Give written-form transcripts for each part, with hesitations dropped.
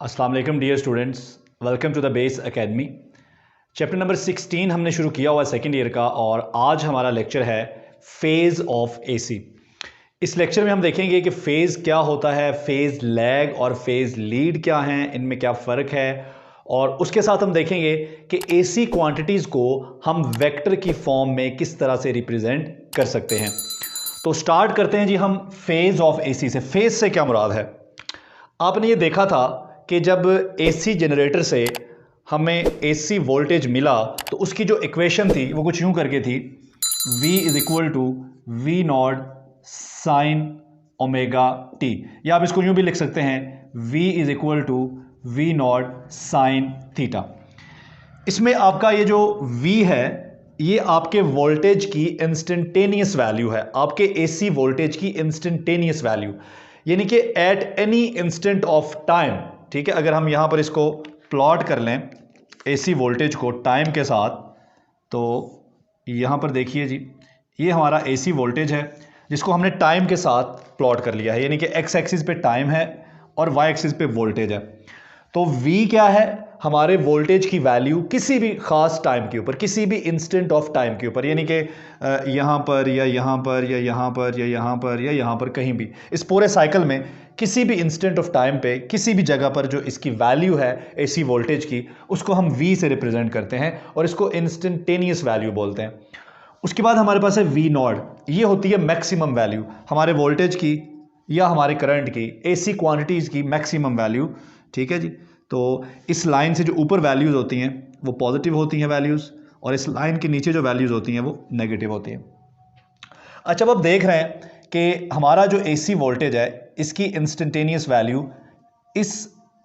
अस्सलाम वालेकुम dear students, welcome to the base academy. Chapter number 16 हमने शुरू किया हुआ सेकेंड ईयर का और आज हमारा लेक्चर है फेज़ ऑफ एसी। इस लेक्चर में हम देखेंगे कि फ़ेज़ क्या होता है, फ़ेज़ लैग और फ़ेज़ लीड क्या हैं, इनमें क्या फ़र्क है, और उसके साथ हम देखेंगे कि एसी क्वांटिटीज़ को हम वेक्टर की फॉर्म में किस तरह से रिप्रेजेंट कर सकते हैं। तो स्टार्ट करते हैं जी हम फेज़ ऑफ एसी से। फेज़ से क्या मुराद है? आपने ये देखा था कि जब एसी जनरेटर से हमें एसी वोल्टेज मिला तो उसकी जो इक्वेशन थी वो कुछ यूं करके थी, V is equal to V naught sine omega T, या आप इसको यूं भी लिख सकते हैं V is equal to V naught sine theta. इसमें आपका ये जो V है ये आपके वोल्टेज की इंस्टेंटेनियस वैल्यू है, आपके एसी वोल्टेज की इंस्टेंटेनियस वैल्यू, यानी कि at any instant of time. ठीक है, अगर हम यहां पर इसको प्लॉट कर लें एसी वोल्टेज को टाइम के साथ, तो यहां पर देखिए जी, ये हमारा एसी वोल्टेज है जिसको हमने टाइम के साथ प्लॉट कर लिया है, यानी कि एक्स एक्सिस पे टाइम है और वाई एक्सिस पे वोल्टेज है। तो V क्या है? हमारे वोल्टेज की वैल्यू किसी भी खास टाइम के ऊपर, किसी भी इंस्टेंट ऑफ टाइम के ऊपर, यानी कि यहाँ पर या यहाँ पर या यहाँ पर या यहाँ पर या यहाँ पर, कहीं भी इस पूरे साइकिल में किसी भी इंस्टेंट ऑफ टाइम पे किसी भी जगह पर जो इसकी वैल्यू है एसी वोल्टेज की, उसको हम V से रिप्रेजेंट करते हैं और इसको इंस्टेंटेनियस वैल्यू बोलते हैं। उसके बाद हमारे पास है V नॉट, ये होती है मैक्सिमम वैल्यू हमारे वोल्टेज की या हमारे करंट की, एसी क्वांटिटीज़ की मैक्सिमम वैल्यू। ठीक है जी, तो इस लाइन से जो ऊपर वैल्यूज़ होती हैं वो पॉजिटिव होती हैं वैल्यूज़, और इस लाइन के नीचे जो वैल्यूज़ होती हैं वो नेगेटिव होती हैं। अच्छा, अब आप देख रहे हैं कि हमारा जो एसी वोल्टेज है इसकी इंस्टेंटेनियस वैल्यू इस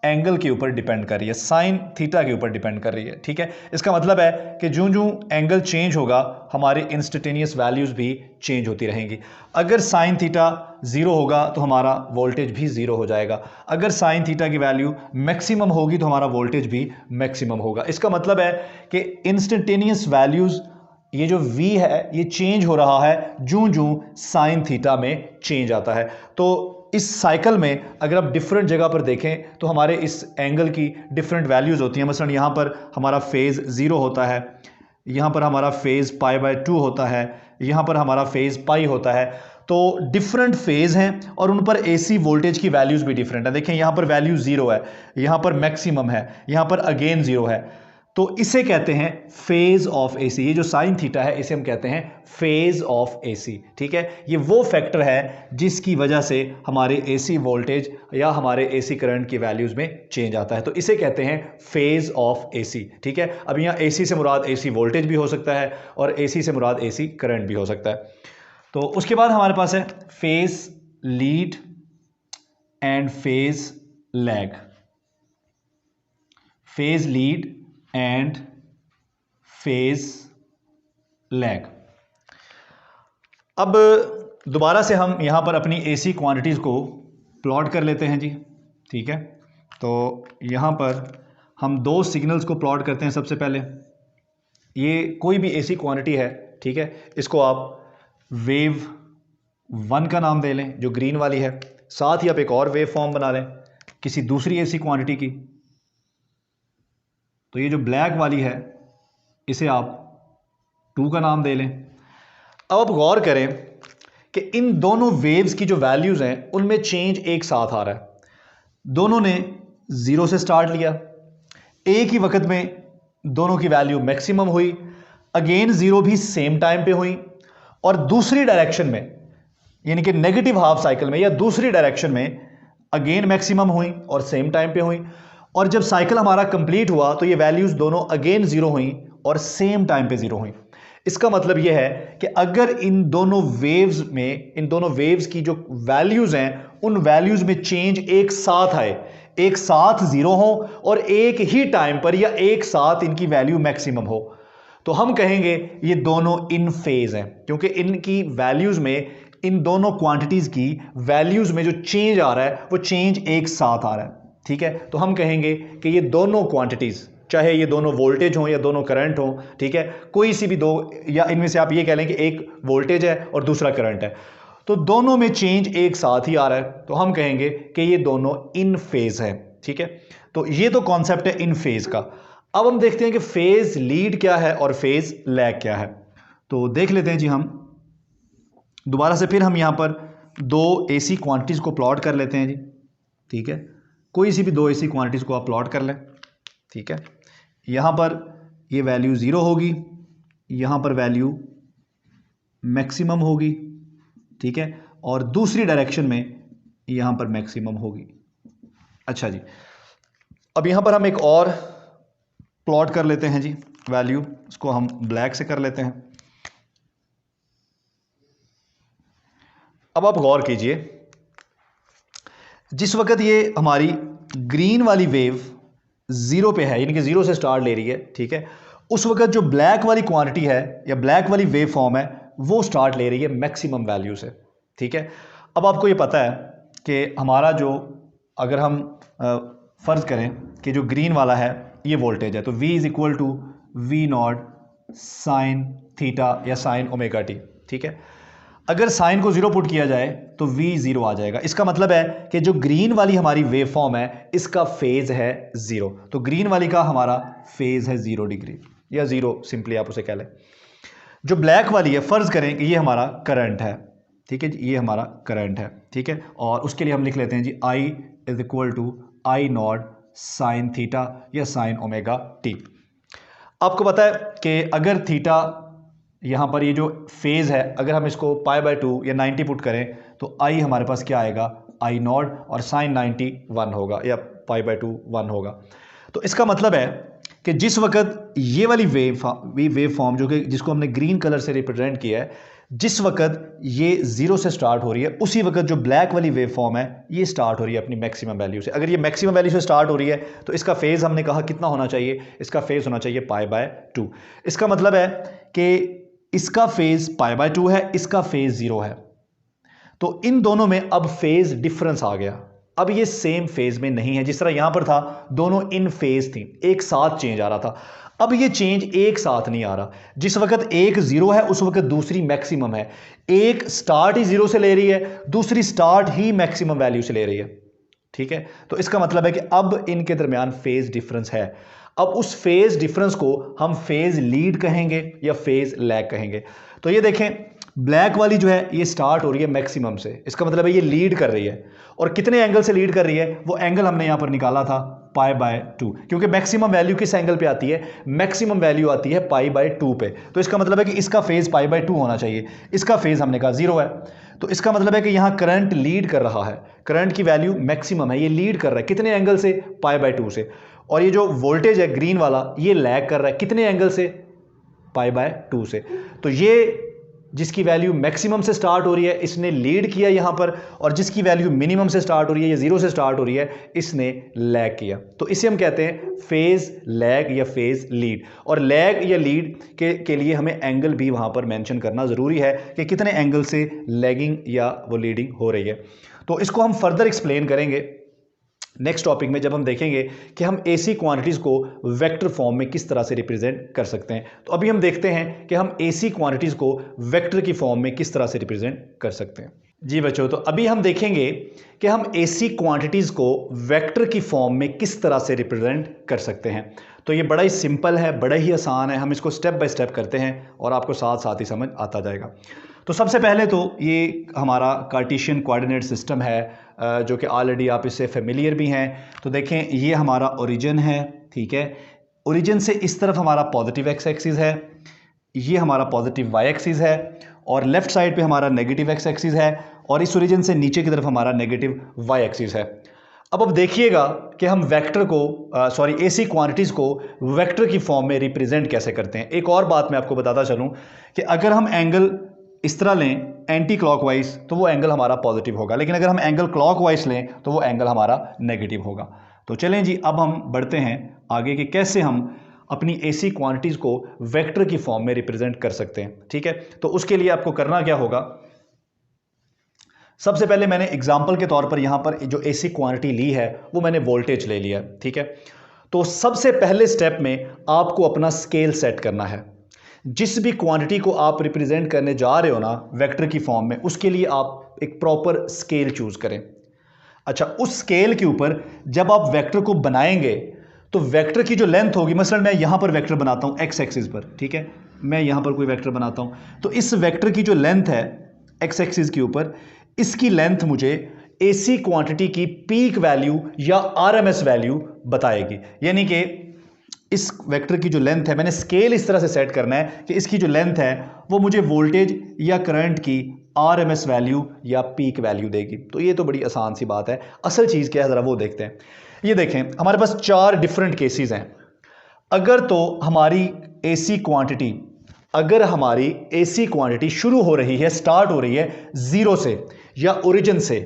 एंगल के ऊपर डिपेंड कर रही है, साइन थीटा के ऊपर डिपेंड कर रही है। ठीक है, इसका मतलब है कि जो जो एंगल चेंज होगा हमारी इंस्टेंटेनियस वैल्यूज़ भी चेंज होती रहेंगी। अगर साइन थीटा 0 होगा तो हमारा वोल्टेज भी 0 हो जाएगा, अगर साइन थीटा की वैल्यू मैक्सिमम होगी तो हमारा वोल्टेज भी मैक्सिमम होगा। इसका मतलब है कि इंस्टेंटेनियस वैल्यूज़, ये जो V है ये चेंज हो रहा है जूं जूं साइन थीटा में चेंज आता है। तो इस साइकिल में अगर आप डिफरेंट जगह पर देखें तो हमारे इस एंगल की डिफरेंट वैल्यूज़ होती हैं। मसलन यहाँ पर हमारा फेज़ 0 होता है, यहाँ पर हमारा फेज़ π/2 होता है, यहाँ पर हमारा फेज़ पाई होता है। तो डिफरेंट फेज़ हैं और उन पर एसी वोल्टेज की वैल्यूज़ भी डिफरेंट है। देखें यहाँ पर वैल्यू 0 है, यहाँ पर मैक्सिमम है, यहाँ पर अगेन 0 है। तो इसे कहते हैं फेज ऑफ एसी। ये जो साइन थीटा है इसे हम कहते हैं फेज ऑफ एसी। ठीक है, ये वो फैक्टर है जिसकी वजह से हमारे एसी वोल्टेज या हमारे एसी करंट की वैल्यूज में चेंज आता है, तो इसे कहते हैं फेज ऑफ एसी। ठीक है, अब यहाँ एसी से मुराद एसी वोल्टेज भी हो सकता है और एसी से मुराद एसी करंट भी हो सकता है। तो उसके बाद हमारे पास है phase lead and phase lag. Phase lead and phase lag. अब दोबारा से हम यहां पर अपनी एसी क्वांटिटीज़ को प्लॉट कर लेते हैं जी। ठीक है, तो यहां पर हम दो सिग्नल्स को प्लॉट करते हैं। सबसे पहले ये कोई भी एसी क्वांटिटी है, ठीक है, इसको आप वेव 1 का नाम दे लें जो ग्रीन वाली है, साथ ही आप एक और वेव फॉर्म बना लें किसी दूसरी एसी क्वांटिटी की, तो ये जो ब्लैक वाली है इसे आप 2 का नाम दे लें। अब आप गौर करें कि इन दोनों वेव्स की जो वैल्यूज़ हैं उनमें चेंज एक साथ आ रहा है। दोनों ने 0 से स्टार्ट लिया, एक ही वक्त में दोनों की वैल्यू मैक्सिमम हुई, अगेन 0 भी सेम टाइम पे हुई, और दूसरी डायरेक्शन में यानी कि नेगेटिव हाफ साइकिल में या दूसरी डायरेक्शन में अगेन मैक्सिमम हुई और सेम टाइम पे हुई, और जब साइकिल हमारा कंप्लीट हुआ तो ये वैल्यूज दोनों अगेन 0 हुई और सेम टाइम पे 0 हुई। इसका मतलब यह है कि अगर इन दोनों वेव्स की जो वैल्यूज हैं उन वैल्यूज में चेंज एक साथ आए, एक साथ 0 हो और एक ही टाइम पर या एक साथ इनकी वैल्यू मैक्सिमम हो, तो हम कहेंगे ये दोनों इन फेज हैं, क्योंकि इनकी वैल्यूज में, इन दोनों क्वांटिटीज की वैल्यूज में जो चेंज आ रहा है वो चेंज एक साथ आ रहा है। ठीक है, तो हम कहेंगे कि ये दोनों क्वांटिटीज, चाहे ये दोनों वोल्टेज हों या दोनों करंट हों, ठीक है, कोई सी भी दो, या इनमें से आप ये कह लें कि एक वोल्टेज है और दूसरा करंट है, तो दोनों में चेंज एक साथ ही आ रहा है, तो हम कहेंगे कि ये दोनों इन फेज है। ठीक है, तो ये तो कॉन्सेप्ट है इन फेज का। अब हम देखते हैं कि फेज लीड क्या है और फेज लैग क्या है। तो देख लेते हैं जी, हम दोबारा से फिर हम यहां पर दो एसी क्वांटिटीज को प्लॉट कर लेते हैं जी। ठीक है, कोई सी भी दो एसी क्वांटिटीज को आप प्लॉट कर लें। ठीक है, यहां पर ये वैल्यू 0 होगी, यहां पर वैल्यू मैक्सिमम होगी। ठीक है, और दूसरी डायरेक्शन में यहां पर मैक्सिमम होगी। अच्छा जी, अब यहां पर हम एक और प्लॉट कर लेते हैं जी वैल्यू, इसको हम ब्लैक से कर लेते हैं। अब आप गौर कीजिए, जिस वक्त ये हमारी ग्रीन वाली वेव 0 पे है, यानी कि 0 से स्टार्ट ले रही है, ठीक है, उस वक्त जो ब्लैक वाली क्वांटिटी है या ब्लैक वाली वेव फॉर्म है वो स्टार्ट ले रही है मैक्सिमम वैल्यू से। ठीक है, अब आपको ये पता है कि हमारा जो, अगर हम फर्ज करें कि जो ग्रीन वाला है ये वोल्टेज है, तो V is equal to V naught sine theta या साइन ओमेगा टी। ठीक है, अगर साइन को 0 पुट किया जाए तो V 0 आ जाएगा। इसका मतलब है कि जो ग्रीन वाली हमारी वेव फॉर्म है इसका फेज है 0, तो ग्रीन वाली का हमारा फेज है 0 डिग्री या 0, सिंपली आप उसे कह लें। जो ब्लैक वाली है, फर्ज करें कि ये हमारा करंट है। ठीक है, ये हमारा करंट है। ठीक है, और उसके लिए हम लिख लेते हैं जी I is equal to I naught sine theta या साइन ओमेगा टी। आपको पता है कि अगर थीटा, यहाँ पर ये जो फेज है, अगर हम इसको π/2 या 90 पुट करें तो आई हमारे पास क्या आएगा, आई नॉट, और साइन 90 1 होगा या π/2 1 होगा। तो इसका मतलब है कि जिस वक्त ये वाली वेव फॉर्म जो कि जिसको हमने ग्रीन कलर से रिप्रेजेंट किया है, जिस वक्त ये 0 से स्टार्ट हो रही है, उसी वक्त जो ब्लैक वाली वेव फॉर्म है ये स्टार्ट हो रही है अपनी मैक्सिमम वैल्यू से। अगर ये मैक्सिमम वैल्यू से स्टार्ट हो रही है तो इसका फेज हमने कहा कितना होना चाहिए, इसका फेज होना चाहिए π/2। इसका मतलब है कि इसका फेज π/2 है, इसका फेज 0 है, तो इन दोनों में अब फेज डिफरेंस आ गया। अब ये सेम फेज में नहीं है, जिस तरह यहां पर था दोनों इन फेज थी, एक साथ चेंज आ रहा था। अब ये चेंज एक साथ नहीं आ रहा। जिस वक्त एक 0 है उस वक्त दूसरी मैक्सिमम है। एक स्टार्ट ही 0 से ले रही है, दूसरी स्टार्ट ही मैक्सिमम वैल्यू से ले रही है। ठीक है, तो इसका मतलब है कि अब इनके दरमियान फेज डिफरेंस है। अब उस फेज डिफरेंस को हम फेज लीड कहेंगे या फेज लैग कहेंगे। तो ये देखें, ब्लैक वाली जो है ये स्टार्ट हो रही है मैक्सिमम से, इसका मतलब है ये लीड कर रही है। और कितने एंगल से लीड कर रही है, वो एंगल हमने यहां पर निकाला था π/2, क्योंकि मैक्सिमम वैल्यू किस एंगल पे आती है, मैक्सिमम वैल्यू आती है π/2 पे। तो इसका मतलब है कि इसका फेज π/2 होना चाहिए, इसका फेज हमने कहा 0 है। तो इसका मतलब है कि यहां करंट लीड कर रहा है, करंट की वैल्यू मैक्सिमम है, ये लीड कर रहा है कितने एंगल से, π/2 से। और ये जो वोल्टेज है ग्रीन वाला ये लैग कर रहा है कितने एंगल से, π/2 से। तो ये जिसकी वैल्यू मैक्सिमम से स्टार्ट हो रही है इसने लीड किया यहां पर, और जिसकी वैल्यू मिनिमम से स्टार्ट हो रही है या 0 से स्टार्ट हो रही है इसने लैग किया। तो इसे हम कहते हैं फेज लैग या फेज लीड। और लैग या लीड के लिए हमें एंगल भी वहां पर मेंशन करना ज़रूरी है कि कितने एंगल से लैगिंग या वो लीडिंग हो रही है। तो इसको हम फर्दर एक्सप्लेन करेंगे नेक्स्ट टॉपिक में, जब हम देखेंगे कि हम एसी क्वांटिटीज़ को वेक्टर फॉर्म में किस तरह से रिप्रेजेंट कर सकते हैं। तो अभी हम देखते हैं कि हम एसी क्वांटिटीज़ को वेक्टर की फॉर्म में किस तरह से रिप्रेजेंट कर सकते हैं। जी बच्चों, तो अभी हम देखेंगे कि हम एसी क्वांटिटीज़ को वेक्टर की फॉर्म में किस तरह से रिप्रेजेंट कर सकते हैं। तो ये बड़ा ही सिंपल है, बड़ा ही आसान है, हम इसको स्टेप बाय स्टेप करते हैं और आपको साथ साथ ही समझ आता जाएगा। तो सबसे पहले तो ये हमारा कार्टेशियन कोऑर्डिनेट सिस्टम है, जो कि ऑलरेडी आप इससे फेमिलियर भी हैं। तो देखें, ये हमारा ओरिजिन है, ठीक है, ओरिजिन से इस तरफ हमारा पॉजिटिव एक्स एक्सिस है, ये हमारा पॉजिटिव वाई एक्सिस है, और लेफ्ट साइड पे हमारा नेगेटिव एक्स एक्सिस है, और इस ओरिजिन से नीचे की तरफ हमारा नेगेटिव वाई एक्सिस है। अब देखिएगा कि हम वेक्टर को एसी क्वांटिटीज़ को वेक्टर की फॉर्म में रिप्रेजेंट कैसे करते हैं। एक और बात मैं आपको बताता चलूँ कि अगर हम एंगल इस तरह लें एंटी क्लॉकवाइज तो वो एंगल हमारा पॉजिटिव होगा, लेकिन अगर हम एंगल क्लॉकवाइज लें तो वो एंगल हमारा नेगेटिव होगा। तो चलें जी, अब हम बढ़ते हैं आगे कि कैसे हम अपनी एसी क्वांटिटीज़ को वेक्टर की फॉर्म में रिप्रेजेंट कर सकते हैं। ठीक है, तो उसके लिए आपको करना क्या होगा, सबसे पहले मैंने एग्जाम्पल के तौर पर यहाँ पर जो एसी क्वांटिटी ली है वो मैंने वोल्टेज ले लिया। ठीक है, तो सबसे पहले स्टेप में आपको अपना स्केल सेट करना है। जिस भी क्वांटिटी को आप रिप्रेजेंट करने जा रहे हो ना वेक्टर की फॉर्म में, उसके लिए आप एक प्रॉपर स्केल चूज करें। अच्छा, उस स्केल के ऊपर जब आप वेक्टर को बनाएंगे तो वेक्टर की जो लेंथ होगी, मसलन मैं यहां पर वेक्टर बनाता हूं एक्स एक्सिस पर, ठीक है, मैं यहां पर कोई वेक्टर बनाता हूं, तो इस वेक्टर की जो लेंथ है एक्स एक्सिस के ऊपर, इसकी लेंथ मुझे एसी क्वांटिटी की पीक वैल्यू या आरएमएस वैल्यू बताएगी। यानी कि इस वेक्टर की जो लेंथ है, मैंने स्केल इस तरह से सेट करना है कि इसकी जो लेंथ है वो मुझे वोल्टेज या करंट की आरएमएस वैल्यू या पीक वैल्यू देगी। तो ये तो बड़ी आसान सी बात है। असल चीज़ क्या है ज़रा वो देखते हैं। ये देखें, हमारे पास 4 डिफरेंट केसेस हैं। अगर तो हमारी एसी क्वांटिटी अगर हमारी एसी क्वांटिटी शुरू हो रही है, स्टार्ट हो रही है जीरो से या ओरिजिन से,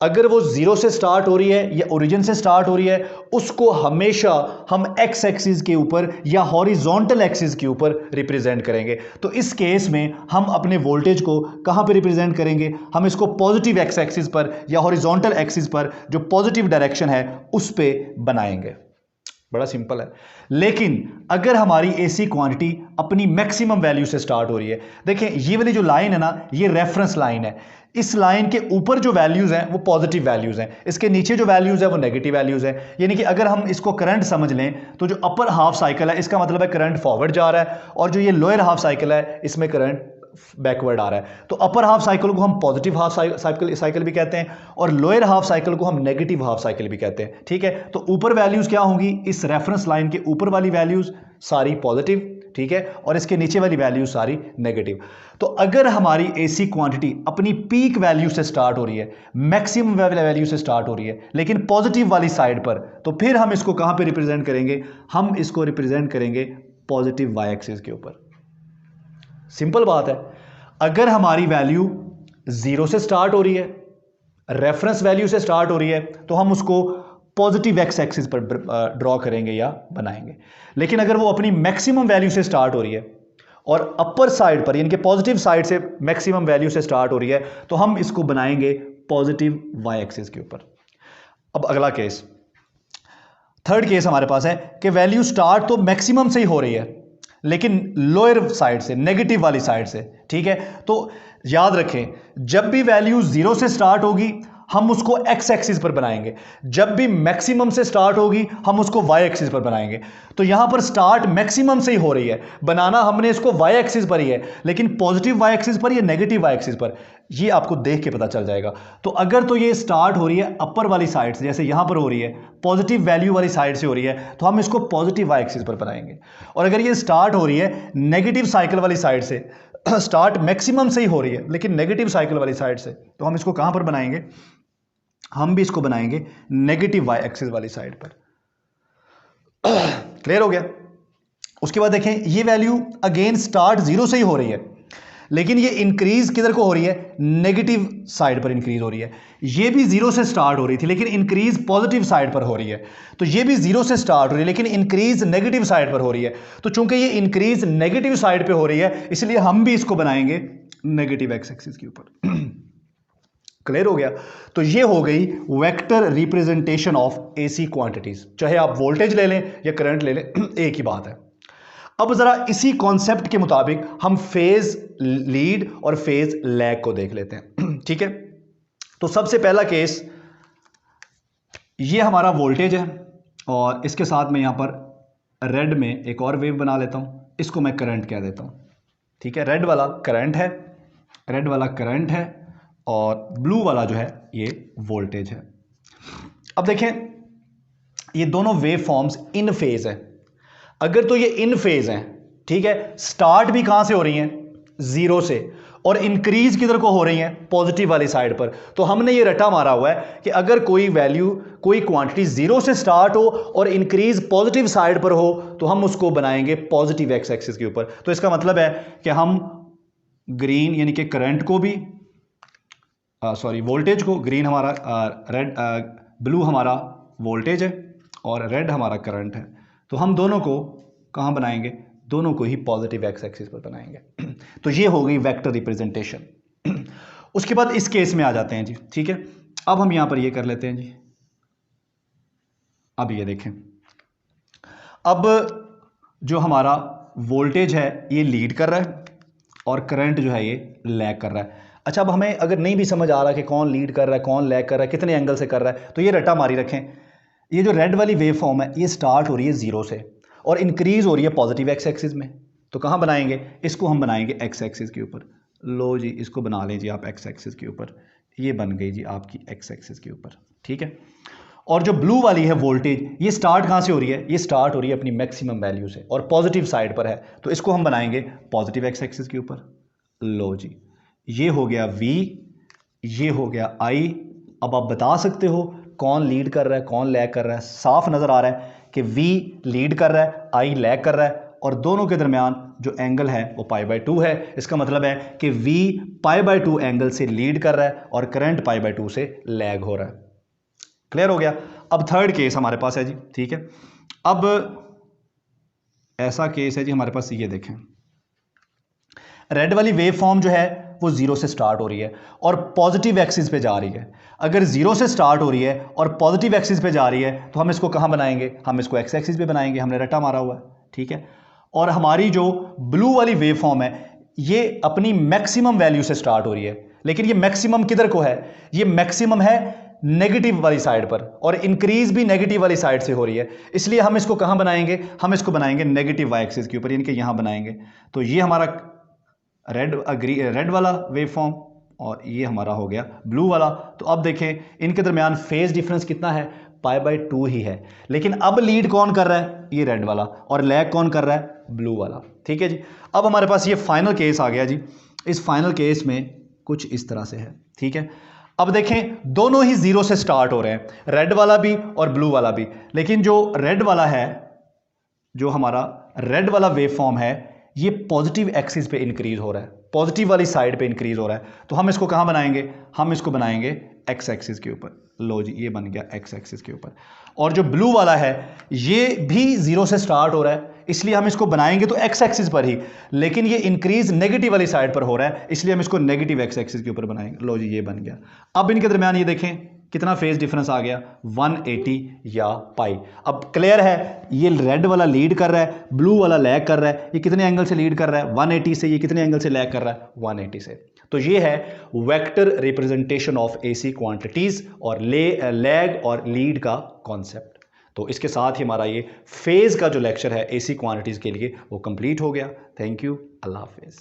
अगर वो जीरो से स्टार्ट हो रही है या ओरिजिन से स्टार्ट हो रही है, उसको हमेशा हम एक्स एक्सिस के ऊपर या हॉरिजॉन्टल एक्सिस के ऊपर रिप्रेजेंट करेंगे। तो इस केस में हम अपने वोल्टेज को कहां पे रिप्रेजेंट करेंगे? हम इसको पॉजिटिव एक्स एक्सिस पर या हॉरिजॉन्टल एक्सिस पर, जो पॉजिटिव डायरेक्शन है उस पे बनाएंगे। बड़ा सिंपल है। लेकिन अगर हमारी एसी क्वांटिटी अपनी मैक्सिमम वैल्यू से स्टार्ट हो रही है, देखें ये वाली जो लाइन है ना, ये रेफरेंस लाइन है। इस लाइन के ऊपर जो वैल्यूज हैं वो पॉजिटिव वैल्यूज हैं, इसके नीचे जो वैल्यूज है वो नेगेटिव वैल्यूज है। यानी कि अगर हम इसको करंट समझ लें तो जो अपर हाफ साइकिल है इसका मतलब है करंट फॉरवर्ड जा रहा है, और जो ये लोअर हाफ साइकिल है इसमें करंट बैकवर्ड आ रहा है। तो अपर हाफ साइकिल को हम पॉजिटिव हाफ साइकिल भी कहते हैं, और लोअर हाफ साइकिल को हम नेगेटिव हाफ साइकिल भी कहते हैं। ठीक है, तो ऊपर वैल्यूज क्या होंगी? इस रेफरेंस लाइन के ऊपर वाली वैल्यूज सारी पॉजिटिव, ठीक है, और इसके नीचे वाली वैल्यूज सारी नेगेटिव। तो अगर हमारी एसी क्वांटिटी अपनी पीक वैल्यू से स्टार्ट हो रही है, मैक्सिमम वैल्यू से स्टार्ट हो रही है, लेकिन पॉजिटिव वाली साइड पर, तो फिर हम इसको कहां पे रिप्रेजेंट करेंगे? हम इसको रिप्रेजेंट करेंगे पॉजिटिव वाई एक्सिस के ऊपर। सिंपल बात है। अगर हमारी वैल्यू जीरो से स्टार्ट हो रही है, रेफरेंस वैल्यू से स्टार्ट हो रही है, तो हम उसको पॉजिटिव एक्स एक्सिस पर ड्रॉ करेंगे या बनाएंगे। लेकिन अगर वो अपनी मैक्सिमम वैल्यू से स्टार्ट हो रही है और अपर साइड पर, यानी कि पॉजिटिव साइड से मैक्सिमम वैल्यू से स्टार्ट हो रही है, तो हम इसको बनाएंगे पॉजिटिव वाई एक्सिस के ऊपर। अब अगला केस, थर्ड केस हमारे पास है कि वैल्यू स्टार्ट तो मैक्सिमम से ही हो रही है लेकिन लोअर साइड से, नेगेटिव वाली साइड से। ठीक है, तो याद रखें, जब भी वैल्यू जीरो से स्टार्ट होगी हम उसको एक्स एक्सिस पर बनाएंगे, जब भी मैक्सिमम से स्टार्ट होगी हम उसको वाई एक्सिस पर बनाएंगे। तो यहां पर स्टार्ट मैक्सिमम से ही हो रही है, बनाना हमने इसको वाई एक्सिस पर ही है, लेकिन पॉजिटिव वाई एक्सिस पर या नेगेटिव वाई एक्सिस पर, ये आपको देख के पता चल जाएगा। तो अगर तो ये स्टार्ट हो रही है अपर वाली साइड से, जैसे यहां पर हो रही है, पॉजिटिव वैल्यू वाली साइड से हो रही है, तो हम इसको पॉजिटिव वाई एक्सिस पर बनाएंगे। और अगर ये स्टार्ट हो रही है नेगेटिव साइकिल वाली साइड से, स्टार्ट मैक्सिमम से ही हो रही है लेकिन नेगेटिव साइकिल वाली साइड से, तो हम इसको कहां पर बनाएंगे? हम भी इसको बनाएंगे नेगेटिव वाई एक्सिस वाली साइड पर। क्लियर हो गया? उसके बाद देखें, ये वैल्यू अगेन स्टार्ट जीरो से ही हो रही है, लेकिन ये इंक्रीज किधर को हो रही है? नेगेटिव साइड पर इंक्रीज हो रही है। ये भी जीरो से स्टार्ट हो रही थी लेकिन इंक्रीज पॉजिटिव साइड पर हो रही है। तो ये भी जीरो से स्टार्ट हो रही है लेकिन इंक्रीज नेगेटिव साइड पर हो रही है। तो चूंकि ये इंक्रीज नेगेटिव साइड पे हो रही है, इसलिए हम भी इसको बनाएंगे नेगेटिव एक्स एक्सिस के ऊपर। क्लियर हो गया? तो ये हो गई vector representation of AC quantities. चाहे आप वोल्टेज ले लें या करंट ले लें, एक ही बात है। अब जरा इसी कॉन्सेप्ट के मुताबिक हम फेज लीड और फेज लैग को देख लेते हैं। ठीक है, तो सबसे पहला केस, ये हमारा वोल्टेज है और इसके साथ में यहां पर रेड में एक और वेव बना लेता हूं, इसको मैं करंट कह देता हूं। ठीक है, रेड वाला करंट है, रेड वाला करंट है, और ब्लू वाला जो है ये वोल्टेज है। अब देखें, ये दोनों वेव फॉर्म्स इन फेज है। अगर तो ये इन फेज हैं, ठीक है, स्टार्ट भी कहां से हो रही हैं? जीरो से, और इंक्रीज किधर को हो रही हैं? पॉजिटिव वाली साइड पर। तो हमने ये रटा मारा हुआ है कि अगर कोई वैल्यू, कोई क्वांटिटी जीरो से स्टार्ट हो और इंक्रीज पॉजिटिव साइड पर हो, तो हम उसको बनाएंगे पॉजिटिव एक्स एक्सिस के ऊपर। तो इसका मतलब है कि हम ग्रीन यानी कि करंट को भी, वोल्टेज को, ग्रीन हमारा रेड, ब्लू हमारा वोल्टेज है और रेड हमारा करंट है, तो हम दोनों को कहां बनाएंगे? दोनों को ही पॉजिटिव एक्स एक्सिस पर बनाएंगे। तो ये हो गई वेक्टर रिप्रेजेंटेशन। उसके बाद इस केस में आ जाते हैं जी। ठीक है, अब हम यहां पर ये कर लेते हैं जी। अब ये देखें, अब जो हमारा वोल्टेज है ये लीड कर रहा है और करंट जो है ये लैग कर रहा है। अच्छा, अब हमें अगर नहीं भी समझ आ रहा कि कौन लीड कर रहा है, कौन लैग कर रहा है, कितने एंगल से कर रहा है, तो ये रटा मारी रखें। ये जो रेड वाली वेव फॉर्म है ये स्टार्ट हो रही है 0 से और इंक्रीज हो रही है पॉजिटिव एक्स एक्सिस में। तो कहाँ बनाएंगे इसको? हम बनाएंगे एक्स एक्सिस के ऊपर। लो जी, इसको बना लें जी आप एक्स एक्सिस के ऊपर। ये बन गई जी आपकी एक्स एक्सिस के ऊपर, ठीक है। और जो ब्लू वाली है वोल्टेज, ये स्टार्ट कहाँ से हो रही है? ये स्टार्ट हो रही है अपनी मैक्सिमम वैल्यू से और पॉजिटिव साइड पर है, तो इसको हम बनाएंगे पॉजिटिव एक्स एक्सिस के ऊपर। लो जी, ये हो गया V, ये हो गया I। अब आप बता सकते हो कौन लीड कर रहा है, कौन लैग कर रहा है। साफ नजर आ रहा है कि V लीड कर रहा है, I लैग कर रहा है, और दोनों के दरमियान जो एंगल है वो π/2 है। इसका मतलब है कि V π/2 एंगल से लीड कर रहा है और करंट π/2 से लैग हो रहा है। क्लियर हो गया? अब थर्ड केस हमारे पास है जी, ठीक है। अब ऐसा केस है जी हमारे पास, ये देखें, रेड वाली वेव फॉर्म जो है वो 0 से स्टार्ट हो रही है और पॉजिटिव एक्सिस पे जा रही है। अगर 0 से स्टार्ट हो रही है और पॉजिटिव एक्सिस पे जा रही है तो हम इसको कहाँ बनाएंगे? हम इसको एक्स एक्सिस पे बनाएंगे, हमने रटा मारा हुआ है, ठीक है। और हमारी जो ब्लू वाली वेव फॉर्म है ये अपनी मैक्सिमम वैल्यू से स्टार्ट हो रही है, लेकिन ये मैक्सिमम किधर को है? ये मैक्सिमम है नेगेटिव वाली साइड पर, और इंक्रीज भी नेगेटिव वाली साइड से हो रही है। इसलिए हम इसको कहाँ बनाएंगे? हम इसको बनाएंगे नेगेटिव वाई एक्सिस के ऊपर, यानी कि यहाँ बनाएंगे। तो ये हमारा रेड वाला वेव फॉर्म और ये हमारा हो गया ब्लू वाला। तो अब देखें इनके दरमियान फेज डिफरेंस कितना है? π/2 ही है। लेकिन अब लीड कौन कर रहा है? ये रेड वाला, और लैग कौन कर रहा है? ब्लू वाला, ठीक है जी। अब हमारे पास ये फाइनल केस आ गया जी। इस फाइनल केस में कुछ इस तरह से है, ठीक है। अब देखें दोनों ही 0 से स्टार्ट हो रहे हैं, रेड वाला भी और ब्लू वाला भी। लेकिन जो रेड वाला है, जो हमारा रेड वाला वेव फॉर्म है, ये पॉजिटिव एक्सिस पे इंक्रीज हो रहा है, पॉजिटिव वाली साइड पे इंक्रीज हो रहा है। तो हम इसको कहाँ बनाएंगे? हम इसको बनाएंगे एक्स एक्सिस के ऊपर। लो जी, ये बन गया एक्स एक्सिस के ऊपर। और जो ब्लू वाला है ये भी 0 से स्टार्ट हो रहा है, इसलिए हम इसको बनाएंगे तो एक्स एक्सिस पर ही, लेकिन ये इंक्रीज नेगेटिव वाली साइड पर हो रहा है, इसलिए हम इसको नेगेटिव एक्स एक्सिस के ऊपर बनाएंगे। लो जी, ये बन गया। अब इनके दरमियान ये देखें कितना फेज डिफरेंस आ गया? 180 या पाई। अब क्लियर है, ये रेड वाला लीड कर रहा है, ब्लू वाला लैग कर रहा है। ये कितने एंगल से लीड कर रहा है? 180 से। ये कितने एंगल से लैग कर रहा है? 180 से। तो ये है vector representation of AC quantities और लैग और लीड का कॉन्सेप्ट। तो इसके साथ ही हमारा ये फेज का जो लेक्चर है एसी क्वांटिटीज के लिए वो कंप्लीट हो गया। Thank you, Allah Hafiz.